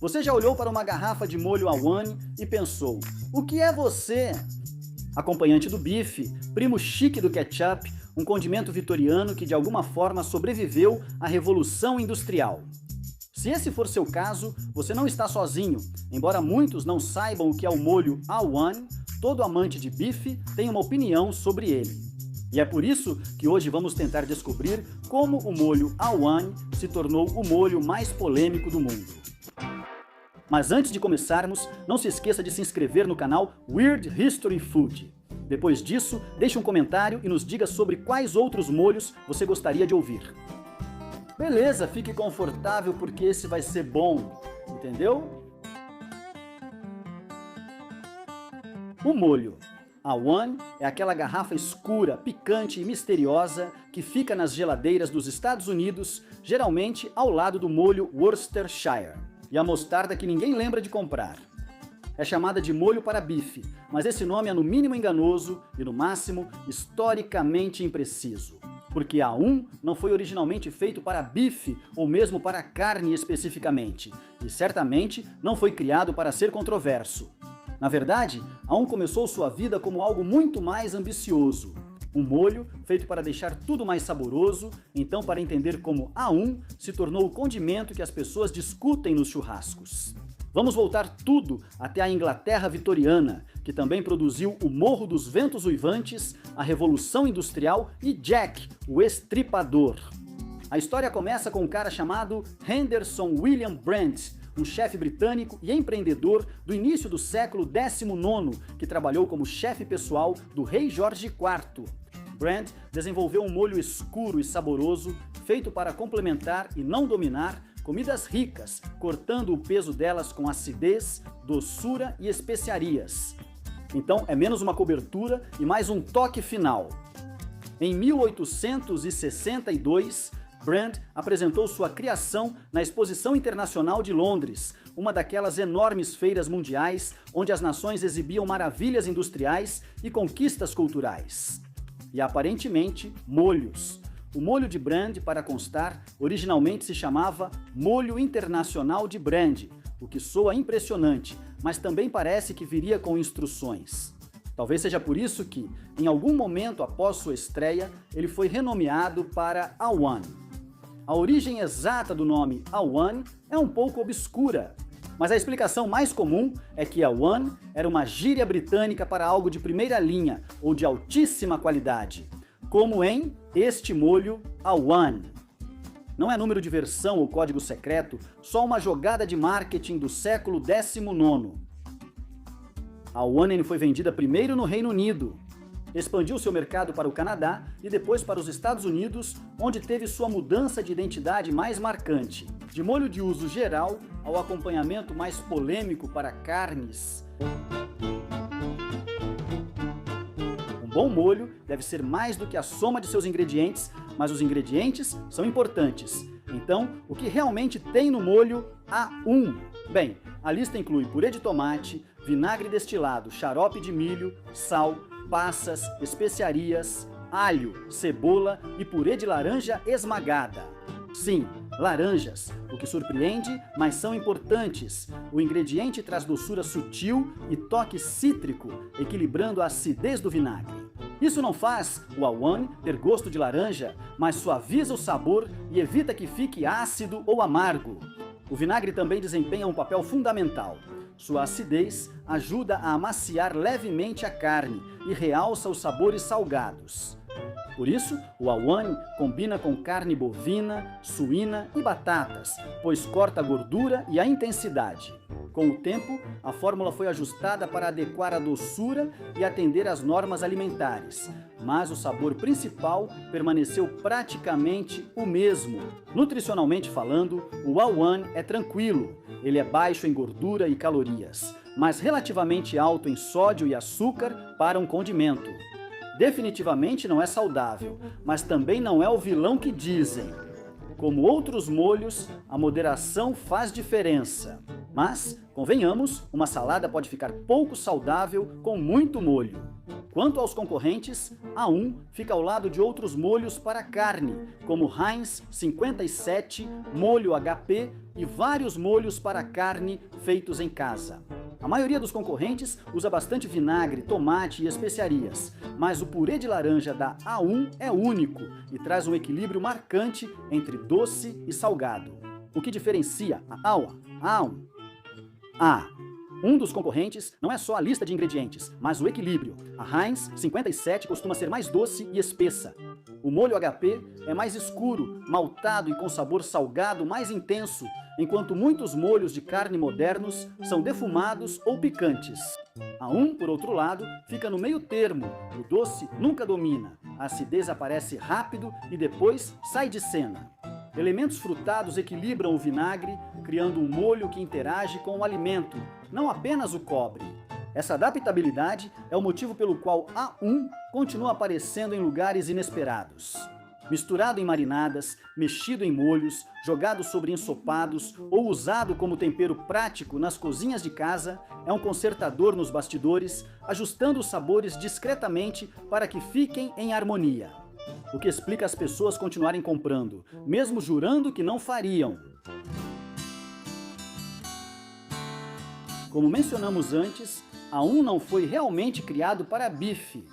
Você já olhou para uma garrafa de molho Awan e pensou, o que é você? Acompanhante do bife, primo chique do ketchup, um condimento vitoriano que de alguma forma sobreviveu à Revolução Industrial. Se esse for seu caso, você não está sozinho. Embora muitos não saibam o que é o molho Awan, todo amante de bife tem uma opinião sobre ele. E é por isso que hoje vamos tentar descobrir como o molho Awan se tornou o molho mais polêmico do mundo. Mas antes de começarmos, não se esqueça de se inscrever no canal Weird History Food. Depois disso, deixe um comentário e nos diga sobre quais outros molhos você gostaria de ouvir. Beleza, fique confortável porque esse vai ser bom, entendeu? O molho Awan é aquela garrafa escura, picante e misteriosa que fica nas geladeiras dos Estados Unidos, geralmente ao lado do molho Worcestershire e a mostarda que ninguém lembra de comprar. É chamada de molho para bife, mas esse nome é no mínimo enganoso e no máximo historicamente impreciso. Porque Awan não foi originalmente feito para bife ou mesmo para carne especificamente, e certamente não foi criado para ser controverso. Na verdade, Awan começou sua vida como algo muito mais ambicioso. Um molho feito para deixar tudo mais saboroso, então para entender como Awan se tornou o condimento que as pessoas discutem nos churrascos. Vamos voltar tudo até a Inglaterra vitoriana, que também produziu o Morro dos Ventos Uivantes, a Revolução Industrial e Jack, o Estripador. A história começa com um cara chamado Henderson William Brent, um chefe britânico e empreendedor do início do século XIX, que trabalhou como chefe pessoal do rei Jorge IV. Brent desenvolveu um molho escuro e saboroso, feito para complementar e não dominar comidas ricas, cortando o peso delas com acidez, doçura e especiarias. Então é menos uma cobertura e mais um toque final. Em 1862, Brent apresentou sua criação na Exposição Internacional de Londres, uma daquelas enormes feiras mundiais onde as nações exibiam maravilhas industriais e conquistas culturais. E aparentemente, molhos. O molho de Brand, para constar, originalmente se chamava Molho Internacional de Brand, o que soa impressionante, mas também parece que viria com instruções. Talvez seja por isso que, em algum momento após sua estreia, ele foi renomeado para Awan. A origem exata do nome Awan é um pouco obscura, mas a explicação mais comum é que Awan era uma gíria britânica para algo de primeira linha ou de altíssima qualidade, como em este molho Awan. Não é número de versão ou código secreto, só uma jogada de marketing do século XIX. A Awan foi vendida primeiro no Reino Unido, expandiu seu mercado para o Canadá e depois para os Estados Unidos, onde teve sua mudança de identidade mais marcante, de molho de uso geral ao acompanhamento mais polêmico para carnes. Um bom molho deve ser mais do que a soma de seus ingredientes, mas os ingredientes são importantes. Então, o que realmente tem no molho Awan? Bem, a lista inclui purê de tomate, vinagre destilado, xarope de milho, sal, passas, especiarias, alho, cebola e purê de laranja esmagada. Sim, laranjas, o que surpreende, mas são importantes. O ingrediente traz doçura sutil e toque cítrico, equilibrando a acidez do vinagre. Isso não faz o Awan ter gosto de laranja, mas suaviza o sabor e evita que fique ácido ou amargo. O vinagre também desempenha um papel fundamental. Sua acidez ajuda a amaciar levemente a carne e realça os sabores salgados. Por isso, o Awan combina com carne bovina, suína e batatas, pois corta a gordura e a intensidade. Com o tempo, a fórmula foi ajustada para adequar a doçura e atender às normas alimentares, mas o sabor principal permaneceu praticamente o mesmo. Nutricionalmente falando, o Awan é tranquilo. Ele é baixo em gordura e calorias, mas relativamente alto em sódio e açúcar para um condimento. Definitivamente não é saudável, mas também não é o vilão que dizem. Como outros molhos, a moderação faz diferença. Mas, convenhamos, uma salada pode ficar pouco saudável com muito molho. Quanto aos concorrentes, a 1 fica ao lado de outros molhos para carne, como Heinz 57, molho HP e vários molhos para carne feitos em casa. A maioria dos concorrentes usa bastante vinagre, tomate e especiarias, mas o purê de laranja da A1 é único e traz um equilíbrio marcante entre doce e salgado. O que diferencia a A1? Um dos concorrentes não é só a lista de ingredientes, mas o equilíbrio. A Heinz 57 costuma ser mais doce e espessa. O molho HP é mais escuro, maltado e com sabor salgado mais intenso, enquanto muitos molhos de carne modernos são defumados ou picantes. A 1, por outro lado, fica no meio termo. O doce nunca domina. A acidez aparece rápido e depois sai de cena. Elementos frutados equilibram o vinagre, criando um molho que interage com o alimento, não apenas o cobre. Essa adaptabilidade é o motivo pelo qual A1 continua aparecendo em lugares inesperados. Misturado em marinadas, mexido em molhos, jogado sobre ensopados ou usado como tempero prático nas cozinhas de casa, é um consertador nos bastidores, ajustando os sabores discretamente para que fiquem em harmonia. O que explica as pessoas continuarem comprando, mesmo jurando que não fariam. Como mencionamos antes, a 1 não foi realmente criado para bife.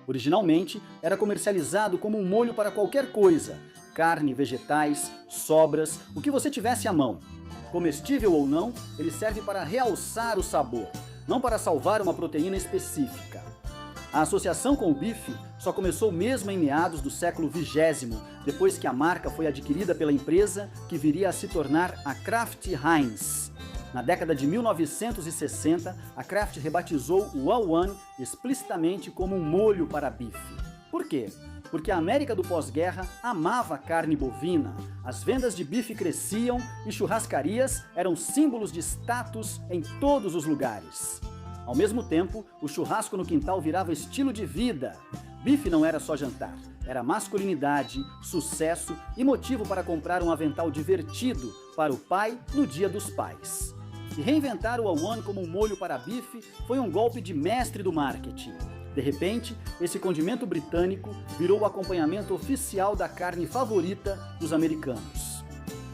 Originalmente, era comercializado como um molho para qualquer coisa, carne, vegetais, sobras, o que você tivesse à mão. Comestível ou não, ele serve para realçar o sabor, não para salvar uma proteína específica. A associação com o bife só começou mesmo em meados do século XX, depois que a marca foi adquirida pela empresa que viria a se tornar a Kraft Heinz. Na década de 1960, a Kraft rebatizou o A1 explicitamente como um molho para bife. Por quê? Porque a América do pós-guerra amava carne bovina, as vendas de bife cresciam e churrascarias eram símbolos de status em todos os lugares. Ao mesmo tempo, o churrasco no quintal virava estilo de vida. Bife não era só jantar, era masculinidade, sucesso e motivo para comprar um avental divertido para o pai no Dia dos Pais. E reinventar o A1 como um molho para bife foi um golpe de mestre do marketing. De repente, esse condimento britânico virou o acompanhamento oficial da carne favorita dos americanos.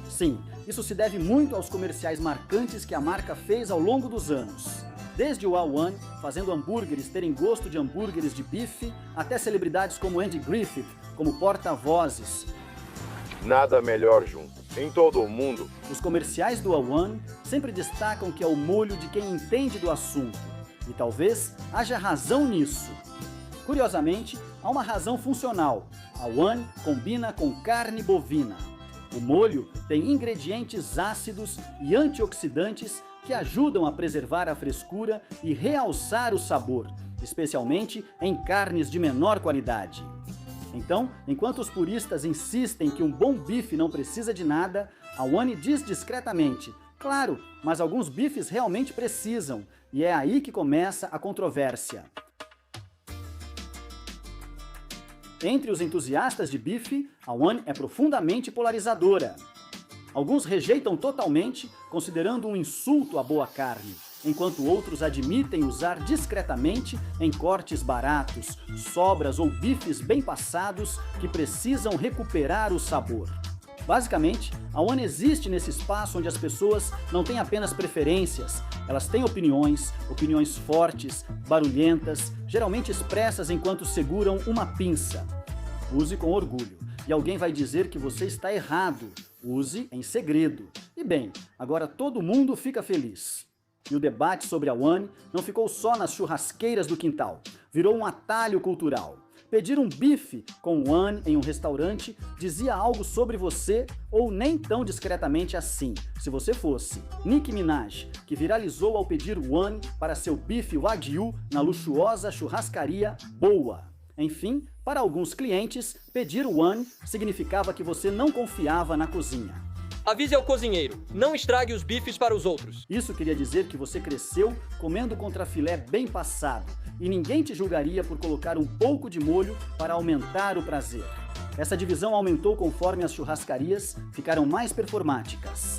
Sim, isso se deve muito aos comerciais marcantes que a marca fez ao longo dos anos. Desde o A1, fazendo hambúrgueres terem gosto de hambúrgueres de bife, até celebridades como Andy Griffith, como porta-vozes. Nada melhor junto. Em todo o mundo. Os comerciais do A1 sempre destacam que é o molho de quem entende do assunto. E talvez haja razão nisso. Curiosamente, há uma razão funcional. A A1 combina com carne bovina. O molho tem ingredientes ácidos e antioxidantes que ajudam a preservar a frescura e realçar o sabor, especialmente em carnes de menor qualidade. Então, enquanto os puristas insistem que um bom bife não precisa de nada, a A1 diz discretamente: claro, mas alguns bifes realmente precisam, e é aí que começa a controvérsia. Entre os entusiastas de bife, a A1 é profundamente polarizadora. Alguns rejeitam totalmente, considerando um insulto à boa carne, enquanto outros admitem usar discretamente em cortes baratos, sobras ou bifes bem passados que precisam recuperar o sabor. Basicamente, a A1 existe nesse espaço onde as pessoas não têm apenas preferências, elas têm opiniões fortes, barulhentas, geralmente expressas enquanto seguram uma pinça. Use com orgulho, e alguém vai dizer que você está errado. Use em segredo. E bem, agora todo mundo fica feliz. E o debate sobre a A1 não ficou só nas churrasqueiras do quintal, virou um atalho cultural. Pedir um bife com A1 em um restaurante dizia algo sobre você, ou nem tão discretamente assim, se você fosse Nicki Minaj, que viralizou ao pedir A1 para seu bife Wagyu na luxuosa churrascaria Boa. Enfim, para alguns clientes, pedir A1 significava que você não confiava na cozinha. Avise ao cozinheiro, não estrague os bifes para os outros. Isso queria dizer que você cresceu comendo contrafilé bem passado, e ninguém te julgaria por colocar um pouco de molho para aumentar o prazer. Essa divisão aumentou conforme as churrascarias ficaram mais performáticas.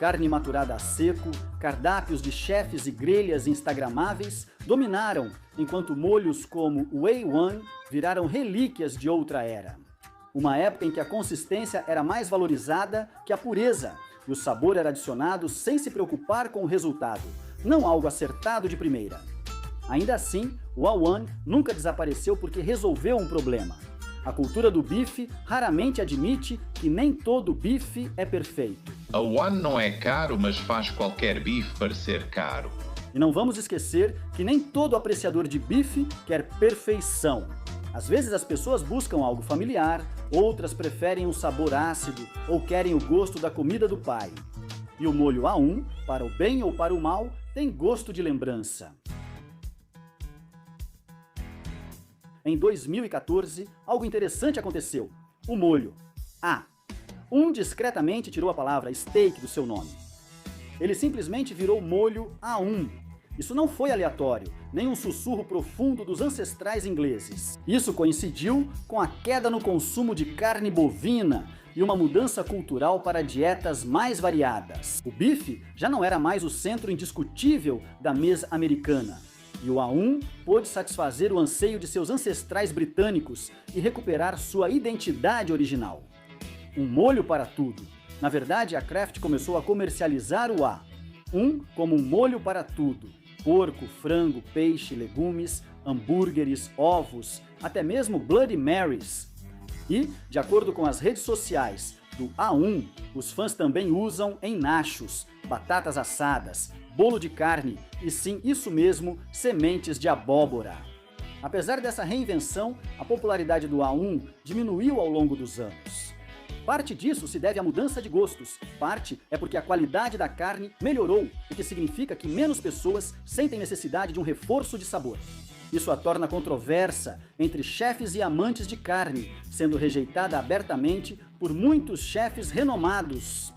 carne maturada a seco, cardápios de chefes e grelhas instagramáveis dominaram, enquanto molhos como o A1 viraram relíquias de outra era. Uma época em que a consistência era mais valorizada que a pureza, e o sabor era adicionado sem se preocupar com o resultado, não algo acertado de primeira. Ainda assim, o A1 nunca desapareceu porque resolveu um problema. A cultura do bife raramente admite que nem todo bife é perfeito. A1 não é caro, mas faz qualquer bife parecer caro. E não vamos esquecer que nem todo apreciador de bife quer perfeição. Às vezes as pessoas buscam algo familiar, outras preferem um sabor ácido ou querem o gosto da comida do pai. E o molho A1, para o bem ou para o mal, tem gosto de lembrança. Em 2014, algo interessante aconteceu. O molho A1 discretamente tirou a palavra steak do seu nome. Ele simplesmente virou molho A1. Isso não foi aleatório, nem um sussurro profundo dos ancestrais ingleses. Isso coincidiu com a queda no consumo de carne bovina e uma mudança cultural para dietas mais variadas. O bife já não era mais o centro indiscutível da mesa americana. E o A1 pôde satisfazer o anseio de seus ancestrais britânicos e recuperar sua identidade original. Um molho para tudo. Na verdade, a Kraft começou a comercializar o A1 como um molho para tudo. Porco, frango, peixe, legumes, hambúrgueres, ovos, até mesmo Bloody Marys. E, de acordo com as redes sociais do A1, os fãs também usam em nachos, batatas assadas, bolo de carne e sim, isso mesmo, sementes de abóbora. Apesar dessa reinvenção, a popularidade do A1 diminuiu ao longo dos anos. Parte disso se deve à mudança de gostos, parte é porque a qualidade da carne melhorou, o que significa que menos pessoas sentem necessidade de um reforço de sabor. Isso a torna controversa entre chefes e amantes de carne, sendo rejeitada abertamente por muitos chefes renomados.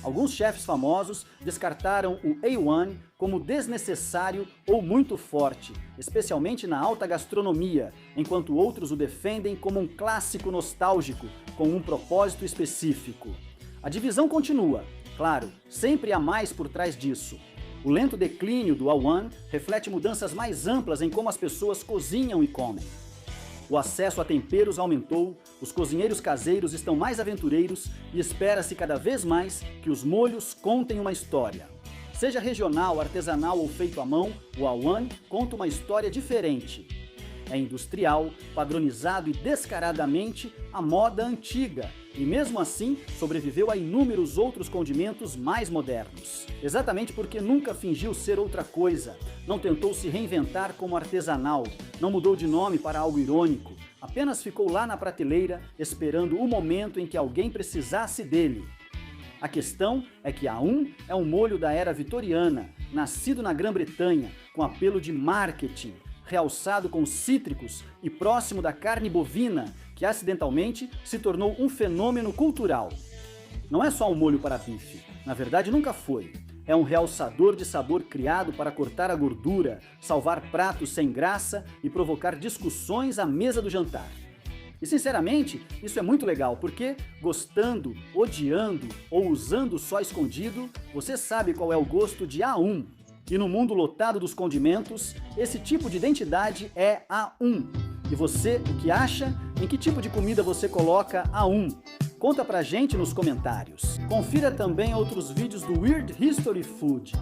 Alguns chefes famosos descartaram o A1 como desnecessário ou muito forte, especialmente na alta gastronomia, enquanto outros o defendem como um clássico nostálgico, com um propósito específico. A divisão continua, claro, sempre há mais por trás disso. O lento declínio do A1 reflete mudanças mais amplas em como as pessoas cozinham e comem. O acesso a temperos aumentou, os cozinheiros caseiros estão mais aventureiros e espera-se cada vez mais que os molhos contem uma história. Seja regional, artesanal ou feito à mão, o A1 conta uma história diferente. É industrial, padronizado e descaradamente a moda antiga, e mesmo assim sobreviveu a inúmeros outros condimentos mais modernos. Exatamente porque nunca fingiu ser outra coisa, não tentou se reinventar como artesanal, não mudou de nome para algo irônico, apenas ficou lá na prateleira esperando o momento em que alguém precisasse dele. A questão é que A1 é um molho da era vitoriana, nascido na Grã-Bretanha, com apelo de marketing, realçado com cítricos e próximo da carne bovina, que acidentalmente se tornou um fenômeno cultural. Não é só um molho para bife, na verdade nunca foi. É um realçador de sabor criado para cortar a gordura, salvar pratos sem graça e provocar discussões à mesa do jantar. E sinceramente, isso é muito legal, porque gostando, odiando ou usando só escondido, você sabe qual é o gosto de A1. E no mundo lotado dos condimentos, esse tipo de identidade é A1. E você, o que acha? Em que tipo de comida você coloca A1? Conta pra gente nos comentários. Confira também outros vídeos do Weird History Food.